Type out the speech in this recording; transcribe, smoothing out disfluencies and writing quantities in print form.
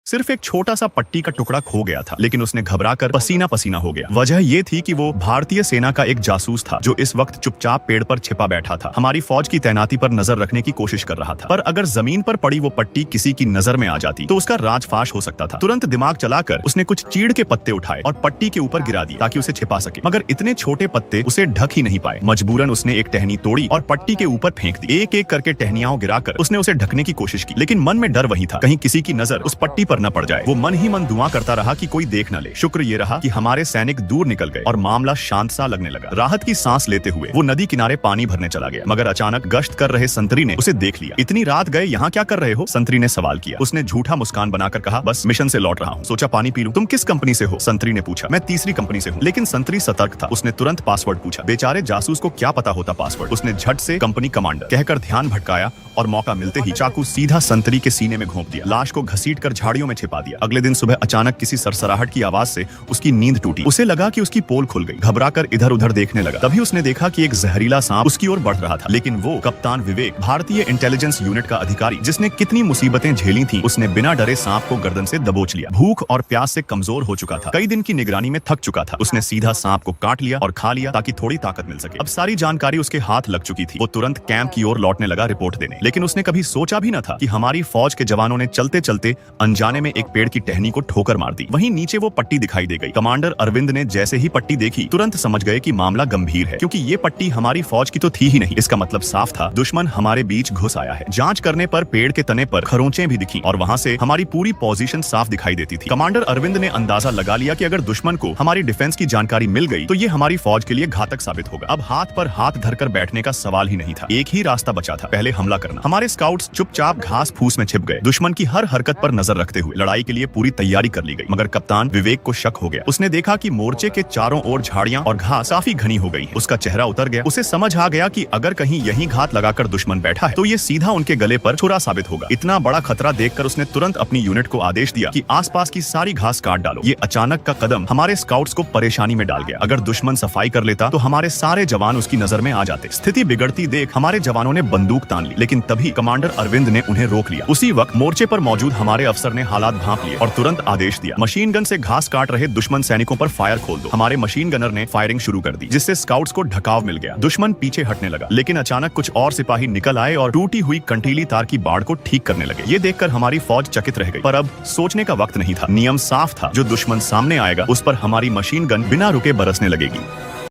सिर्फ एक छोटा सा पट्टी का टुकड़ा खो गया था, लेकिन उसने घबराकर पसीना पसीना हो गया। वजह ये थी कि वो भारतीय सेना का एक जासूस था जो इस वक्त चुपचाप पेड़ पर छिपा बैठा था, हमारी फौज की तैनाती पर नजर रखने की कोशिश कर रहा था। पर अगर जमीन पर पड़ी वो पट्टी किसी की नजर में आ जाती तो उसका राजफाश हो सकता था। तुरंत दिमाग चलाकर उसने कुछ चीड़ के पत्ते उठाए और पट्टी के ऊपर गिरा दिए ताकि उसे छिपा सके, मगर इतने छोटे पत्ते उसे ढक ही नहीं पाए। मजबूरन उसने एक टहनी तोड़ी और पट्टी के ऊपर फेंक दी। एक एक करके टहनियाओं गिराकर उसने उसे ढकने की कोशिश की, लेकिन मन में डर वही था, कहीं किसी की नजर उस पट्टी पर न पड़ जाए। वो मन ही मन दुआ करता रहा कि कोई देख न ले। शुक्र ये रहा कि हमारे सैनिक दूर निकल गए और मामला शांत सा लगने लगा। राहत की सांस लेते हुए वो नदी किनारे पानी भरने चला गया, मगर अचानक गश्त कर रहे संतरी ने उसे देख लिया। इतनी रात गए यहाँ क्या कर रहे हो? संतरी ने सवाल किया। उसने झूठा मुस्कान बनाकर कहा, बस मिशन से लौट रहा हूँ, सोचा पानी पी लूं। तुम किस कंपनी से हो? संतरी ने पूछा। मैं तीसरी कंपनी से हूँ। लेकिन संतरी सतर्क था, उसने तुरंत पासवर्ड पूछा। बेचारे जासूस को क्या पता होता पासवर्ड। उसने झट से कंपनी कमांडर कहकर ध्यान भटकाया और मौका मिलते ही चाकू सीधा संतरी के सीने में घोंप दिया। लाश को घसीटकर झाड़ियों में छिपा दिया। अगले दिन सुबह अचानक किसी सरसराहट की आवाज से उसकी नींद टूटी। उसे लगा कि उसकी पोल खुल गई। घबराकर इधर उधर देखने लगा। तभी उसने देखा कि एक जहरीला सांप उसकी ओर बढ़ रहा था, लेकिन वो कप्तान विवेक, भारतीय इंटेलिजेंस यूनिट का अधिकारी जिसने कितनी मुसीबतें झेली थी, उसने बिना डरे सांप को गर्दन से दबोच लिया। भूख और प्यास से कमजोर हो चुका था, कई दिन की निगरानी में थक चुका था। उसने सीधा सांप को काट लिया और खा लिया ताकि थोड़ी ताकत मिल सके। अब सारी जानकारी उसके हाथ लग चुकी थी। वो तुरंत कैंप की ओर लौटने लगा रिपोर्ट देने, लेकिन उसने कभी सोचा भी न था कि हमारी फौज के जवानों ने चलते चलते अनजाने में एक पेड़ की टहनी को ठोकर मार दी। वहीं नीचे वो पट्टी दिखाई दे गई। कमांडर अरविंद ने जैसे ही पट्टी देखी तुरंत समझ गए कि मामला गंभीर है, क्योंकि ये पट्टी हमारी फौज की तो थी ही नहीं। इसका मतलब साफ था, दुश्मन हमारे बीच घुस आया है। जांच करने पर पेड़ के तने पर खरोंचें भी दिखी और वहां से हमारी पूरी पोजीशन साफ दिखाई देती थी। कमांडर अरविंद ने अंदाजा लगा लिया कि अगर दुश्मन को हमारी डिफेंस की जानकारी मिल गई तो ये हमारी फौज के लिए घातक साबित होगा। अब हाथ पर हाथ धरकर बैठने का सवाल ही नहीं था। एक ही रास्ता बचा था, पहले हमला करना। हमारे स्काउट्स चुपचाप घास फूस में छिप गए। दुश्मन की हर हरकत पर नजर रखते हुए लड़ाई के लिए पूरी तैयारी कर ली गई। मगर कप्तान विवेक को शक हो गया। उसने देखा कि मोर्चे के चारों ओर झाड़ियां और घास काफी घनी हो गई है। उसका चेहरा उतर गया। उसे समझ आ गया कि अगर कहीं यहीं घात लगाकर दुश्मन बैठा है तो ये सीधा उनके गले पर छुरा साबित होगा। इतना बड़ा खतरा देखकर उसने तुरंत अपनी यूनिट को आदेश दिया कि आसपास की सारी घास काट डालो। ये अचानक का कदम हमारे स्काउट्स को परेशानी में डाल गया। अगर दुश्मन सफाई कर लेता तो हमारे सारे जवान उसकी नजर में आ जाते। स्थिति बिगड़ती देख हमारे जवानों ने बंदूक तान ली, लेकिन तभी कमांडर अरविंद ने उन्हें रोक लिया। उसी वक्त मोर्चे पर मौजूद हमारे अफसर ने हालात भांप लिए और तुरंत आदेश दिया, मशीन गन से घास काट रहे दुश्मन सैनिकों पर फायर खोल दो। हमारे मशीन गनर ने फायरिंग शुरू कर दी, जिससे स्काउट्स को ढकाव मिल गया। दुश्मन पीछे हटने लगा, लेकिन अचानक कुछ और सिपाही निकल आए और टूटी हुई कंटीली तार की बाड़ को ठीक करने लगे। ये देखकर हमारी फौज चकित रह गई, पर अब सोचने का वक्त नहीं था। नियम साफ था, जो दुश्मन सामने आएगा उस पर हमारी मशीन गन बिना रुके बरसने लगेगी।